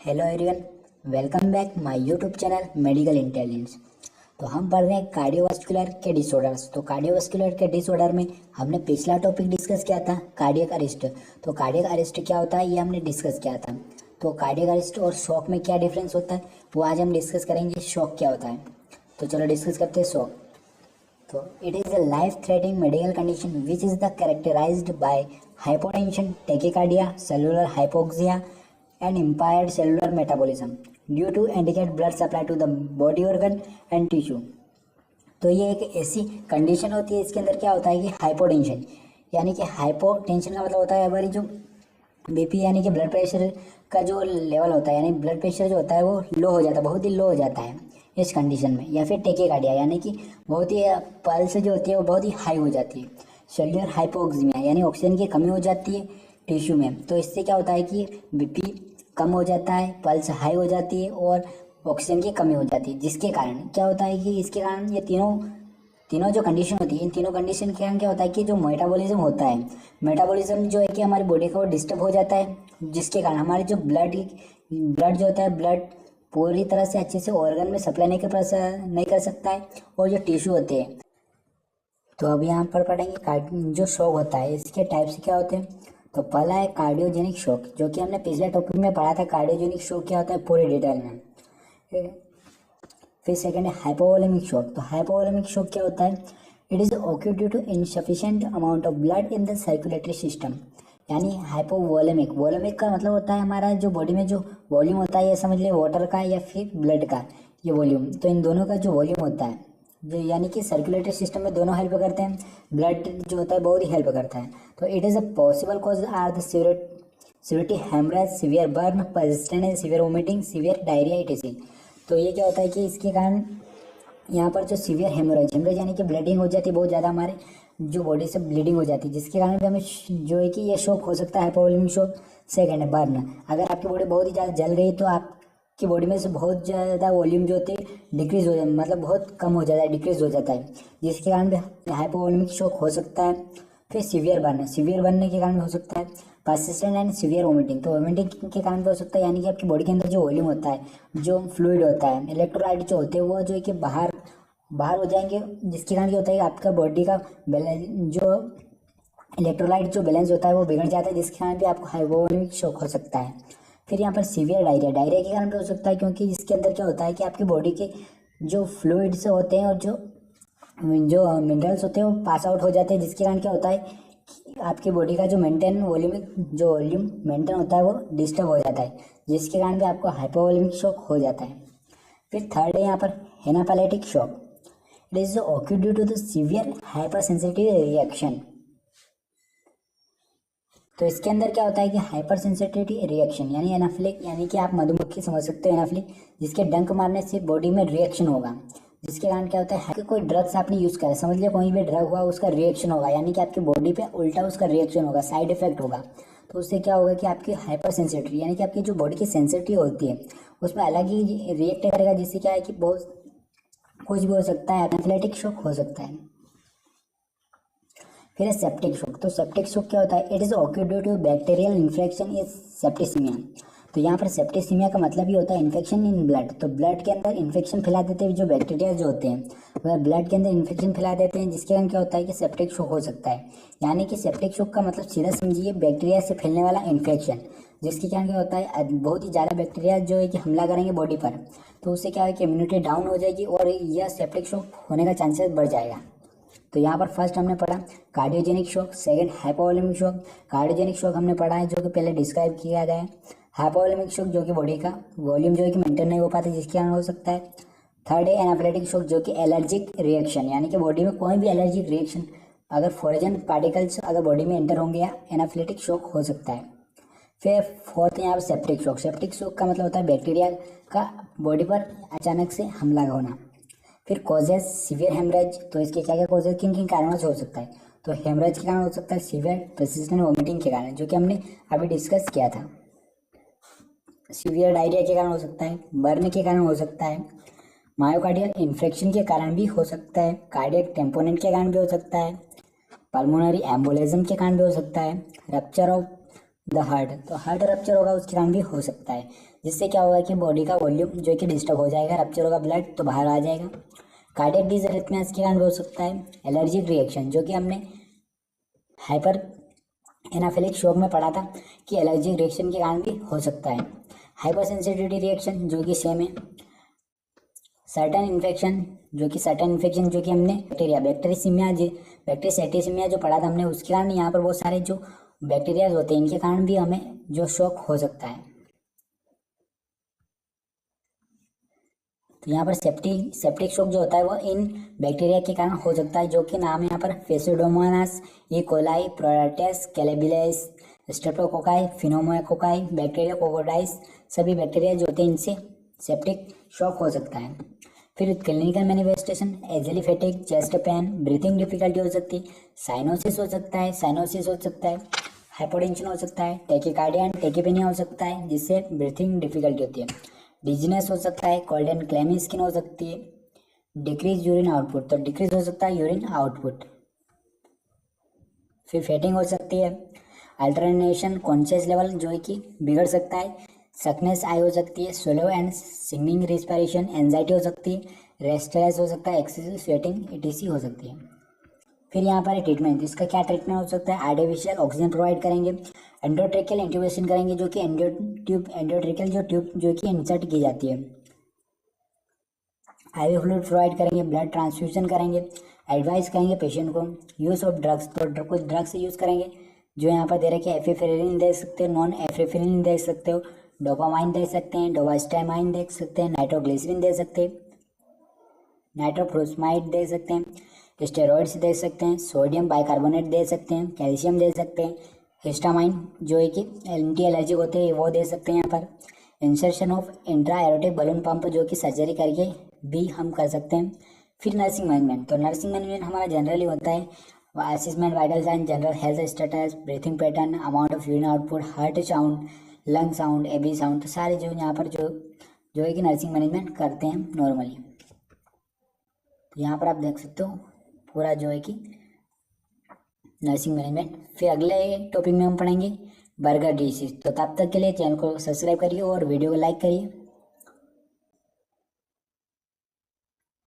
Hello everyone, welcome back my YouTube channel medical intelligence. तो हम पढ़ रहे हैं कार्डियोवास्कुलर के डिसऑर्डर्स। तो कार्डियोवास्कुलर के डिसऑर्डर में हमने पिछला टॉपिक डिस्कस किया था कार्डियक अरेस्ट। तो कार्डियक अरेस्ट क्या होता है ये हमने डिस्कस किया था। तो कार्डियक अरेस्ट और शॉक में क्या डिफरेंस होता है वो आज हम डिस्कस करेंगे। शॉक क्या होता है, तो चलो डिस्कस करते हैं शॉक। तो it is a life-threatening medical condition which is characterized by hypotension, tachycardia, cellular hypoxia, and impaired cellular metabolism due to inadequate blood supply to the body organ and tissue। तो ये एक ऐसी condition होती है, इसके अंदर क्या होता है कि हाइपोटेंशन, यानी कि हाइपोटेंशन का मतलब होता है हमारी जो बीपी यानी कि ब्लड प्रेशर का जो लेवल होता है, यानी ब्लड प्रेशर जो होता है वो लो हो जाता है, बहुत ही लो हो जाता है इस कंडीशन में। या फिर टेकीकार्डिया यानी कि बहुत ही पल्स जो होती है वो बहुत ही हाई हो जाती है। सेल्युलर हाइपोक्सीमिया यानी ऑक्सीजन की कमी हो जाती है टिश्यू में। तो इससे क्या होता है कि बीपी कम हो जाता है, पल्स हाई हो जाती है और ऑक्सीजन की कमी हो जाती है, जिसके कारण क्या होता है कि इसके कारण ये तीनों जो कंडीशन होती है, इन तीनों कंडीशन के कारण क्या होता है कि जो मेटाबॉलिज्म होता है, मेटाबॉलिज्म जो है कि हमारी बॉडी का वो डिस्टर्ब हो जाता है, जिसके कारण हमारे जो ब्लड जो होता है, ब्लड पूरी तरह से अच्छे से ऑर्गन में सप्लाई नहीं कर सकता है। और जो टिश्यू होते हैं, तो अब यहाँ पर पढ़ेंगे जो शॉक होता है इसके टाइप्स क्या होते हैं। तो पहला है कार्डियोजेनिक शॉक, जो कि हमने पिछले टॉपिक में पढ़ा था। कार्डियोजेनिक शॉक क्या होता है पूरे डिटेल में। फिर सेकंड है हाइपोवोलेमिक शॉक। तो हाइपोवोलेमिक शॉक क्या होता है, it is occur due to insufficient amount of blood in the circulatory system. यानी हाइपोवोलेमिक, वोलेमिक का मतलब होता है हमारा जो बॉडी में जो वॉल्यूम होता है, ये समझ ले वाटर का या फिर ब्लड का ये वॉल्यूम। तो इन दोनों का जो वॉल्यूम होता है, जो यानी कि सर्कुलेटरी सिस्टम में दोनों हेल्प करते हैं। ब्लड जो होता है बहुत ही हेल्प करता है। तो it is a possible cause are the severity haemorrhage, severe burn, persistent and severe vomiting, severe diarrhoea etc. तो ये क्या होता है कि इसके कारण यहाँ पर जो सीवियर हेमरेज यानी कि ब्लीडिंग हो जाती है, बहुत ज़्यादा हमारे जो बॉडी से ब्लीडिंग हो जाती है, जिसके कारण भी हमें जो है कि ये शॉक हो सकता है, हाइपोवोलेमिक शॉक। सेकंड है बर्न। अगर आपकी बॉडी बहुत ही ज़्यादा जल गई तो आपकी बॉडी में से बहुत ज़्यादा वॉल्यूम जो होती है डिक्रीज हो जाए, मतलब बहुत कम हो जाता है, डिक्रीज हो जाता है, जिसके कारण भी हाइपोवोलेमिक शॉक हो सकता है। फिर सीवियर बनने के कारण भी हो सकता है। परसिस्टेंट एंड सीवियर वोमिटिंग, तो वोमिटिंग के कारण भी हो सकता है, यानी कि आपकी बॉडी के अंदर जो वॉल्यूम होता है, जो फ्लूइड होता है, इलेक्ट्रोलाइट जो होते हैं वो जो है कि बाहर हो जाएंगे, जिसके कारण क्या होता है कि आपका बॉडी का बैलेंस, जो इलेक्ट्रोलाइट जो बैलेंस होता है वो बिगड़ जाता है, जिसके कारण भी आपको हाइपोवोलेमिक शॉक हो सकता है। फिर यहाँ पर सीवियर डायरिया के कारण भी हो सकता है, क्योंकि इसके अंदर क्या होता है कि आपकी बॉडी के जो फ्लूइड्स होते हैं और जो मिनरल्स होते हैं वो पास आउट हो जाते हैं, जिसके कारण क्या होता है कि आपकी बॉडी का जो वॉल्यूम मेंटेन होता है वो डिस्टर्ब हो जाता है, जिसके कारण भी आपको हाइपोवोलेमिक शॉक हो जाता है। फिर थर्ड है यहाँ पर anaphylactic shock. It is occurred due to the severe hyper sensitive reaction. तो इसके अंदर क्या होता है कि हाइपर सेंसिटिविटी रिएक्शन यानी एनाफिलिक, यानी कि आप मधुमक्खी समझ सकते हो एनाफिलिक, जिसके डंक मारने से बॉडी में रिएक्शन होगा, जिसके कारण क्या होता है कि कोई ड्रग्स आपने यूज़ करा, समझ लिया कोई भी ड्रग हुआ उसका रिएक्शन होगा, यानी कि आपकी बॉडी पे उल्टा उसका रिएक्शन होगा, साइड इफेक्ट होगा। तो उससे क्या होगा कि आपकी हाइपर सेंसिटिविटी यानी कि आपकी जो बॉडी की सेंसिटिविटी होती है उसमें अलग ही रिएक्ट करेगा, जिससे क्या है कि बहुत कुछ भी हो सकता है, एनाफिलेक्टिक शॉक हो सकता है। फिर है सेप्टिक शॉक। तो सेप्टिक शॉक क्या होता है, it is occurred due to bacterial infection is septicaemia. तो यहाँ पर सेप्टिसीमिया का मतलब ही होता है इन्फेक्शन इन ब्लड। तो ब्लड के अंदर इन्फेक्शन फैला देते हैं जो बैक्टीरिया जो होते हैं, वह ब्लड के अंदर इन्फेक्शन फैला देते हैं, जिसके कारण क्या होता है कि सेप्टिक शॉक हो सकता है। यानी कि सेप्टिक शॉक का मतलब सीधा समझिए बैक्टीरिया से फैलने वाला इन्फेक्शन, जिसके कारण क्या होता है बहुत ही ज़्यादा बैक्टीरिया जो है कि हमला करेंगे बॉडी पर, तो उससे क्या है कि इम्यूनिटी डाउन हो जाएगी और यह सेप्टिक शॉक होने का चांसेस बढ़ जाएगा। तो यहाँ पर फर्स्ट हमने पढ़ा cardiogenic shock, second hypovolemic shock. Cardiogenic shock हमने पढ़ा है जो कि पहले डिस्क्राइब किया गया है। हाइपोवोलेमिक शॉक जो कि बॉडी का वॉल्यूम जो है कि मेंटेन नहीं हो पाता, जिसके कारण हो सकता है। थर्ड है एनाफिलेक्टिक शॉक, जो कि एलर्जिक रिएक्शन, यानी कि बॉडी में कोई भी एलर्जिक रिएक्शन अगर फॉरेन पार्टिकल्स अगर बॉडी में एंटर होंगे या एनाफिलेक्टिक शॉक हो सकता है। फिर फोर्थ है यहाँ पर सेप्टिक शॉक। सेप्टिक शॉक का मतलब होता है बैक्टीरिया का बॉडी पर अचानक से हमला होना। फिर कॉजेज सीवियर हेमरेज। तो इसके क्या क्या कॉजेज किन किन कारणों से हो सकता है, तो हेमरेज के कारण हो सकता है, सीवियर परसिस्टेंट वोमिटिंग के कारण जो कि हमने अभी डिस्कस किया था, सीवियर डायरिया के कारण हो सकता है, बर्न के कारण हो सकता है, मायोकार्डियल इन्फेक्शन के कारण भी हो सकता है, कार्डियक टेम्पोनेंट के कारण भी हो सकता है, पल्मोनरी एम्बोलिज्म के कारण भी हो सकता है, रप्चर ऑफ द हार्ट, तो हार्ट रप्चर होगा उसके कारण भी हो सकता है, जिससे क्या होगा कि बॉडी का वॉल्यूम जो है कि डिस्टर्ब हो जाएगा, रप्चर होगा ब्लड तो बाहर आ जाएगा। कार्डियक डिजीज अरिथमियास के कारण भी हो सकता है। एलर्जिक रिएक्शन, जो कि हमने हाइपर एनाफिलिक शॉक में पढ़ा था कि एलर्जिक रिएक्शन के कारण भी हो सकता है। हाइपर सेंसिटिविटी रिएक्शन, जो कि सेम है। सर्टन इन्फेक्शन, जो कि हमने बैक्टीरिया जो पढ़ा था हमने, उसके कारण यहाँ पर बहुत सारे जो बैक्टीरिया होते हैं इनके कारण भी हमें जो शॉक हो सकता है। तो यहाँ पर सेप्टिक शॉक जो होता है वो इन बैक्टीरिया के कारण हो सकता है, जो कि नाम है यहाँ पर Pseudomonas, E coli, Proteus, Klebsiella, streptococci, pneumococci, bacteria कोकोडाइस, सभी बैक्टीरिया जो होते हैं इनसे सेप्टिक शॉक हो सकता है। फिर क्लिनिकल मैनिफेस्टेशन, एग्जली fatigue, chest pain, breathing difficulty हो सकती है, साइनोसिस हो सकता है, हाइपोटेंशन हो सकता है, टैकीकार्डिया एंड टैकीपेनिया हो सकता है, जिससे ब्रीथिंग डिफिकल्टी होती है, डिजीनेस हो सकता है, कोल्ड एंड क्लैमी स्किन हो सकती है, डिक्रीज यूरिन आउटपुट, तो डिक्रीज हो सकता है यूरिन आउटपुट। फिर फेटिंग हो सकती है, अल्टरनेशन कॉन्शियस लेवल जो है कि बिगड़ सकता है, सकनेस आई हो सकती है, slow and singing respiration, anxiety हो सकती है, रेस्टलेस हो सकता है, एक्सेसिव स्वेटिंग इटीसी हो सकती है। फिर यहाँ पर ट्रीटमेंट, इसका क्या ट्रीटमेंट हो सकता है, आर्टिफिशियल ऑक्सीजन प्रोवाइड करेंगे, एंडोट्रेकियल इंट्यूबेशन करेंगे, जो कि एंडोट्रेकियल जो ट्यूब जो कि इंसर्ट की जाती है, आईवी फ्लूइड प्रोवाइड करेंगे, ब्लड ट्रांसफ्यूजन करेंगे, एडवाइस करेंगे पेशेंट को, यूज़ ऑफ ड्रग्स, तो कुछ ड्रग्स यूज़ करेंगे जो यहाँ पर दे रखे हैं, एफिफेरिन दे सकते हो, नॉन एफिफेरिन दे सकते हो, डोपामाइन दे सकते हैं, डोवास्टामाइन दे सकते हैं, नाइट्रोग्लिसरीन दे सकते हैं, नाइट्रोफ्रोस्माइड दे सकते हैं, स्टेरॉइड्स दे सकते हैं, सोडियम बाइकार्बोनेट दे सकते हैं, कैल्शियम दे सकते हैं, हिस्टामाइन जो है कि एंटी एलर्जिक होते हैं वो दे सकते हैं। यहाँ पर insertion of intra aortic balloon pump, जो कि सर्जरी करके भी हम कर सकते हैं। फिर नर्सिंग मैनेजमेंट, तो नर्सिंग मैनेजमेंट हमारा जनरली होता है assessment vital sign, general health status, breathing pattern, amount of urine output, heart sound, lung sound, AB sound, तो सारे जो यहाँ पर जो है कि नर्सिंग मैनेजमेंट करते हैं नॉर्मली। यहाँ पर आप देख सकते हो पूरा जो है कि नर्सिंग मैनेजमेंट। फिर अगले टॉपिक में हम पढ़ेंगे बर्गर डिसीज। तो तब तक के लिए चैनल को सब्सक्राइब करिए और वीडियो को लाइक करिए।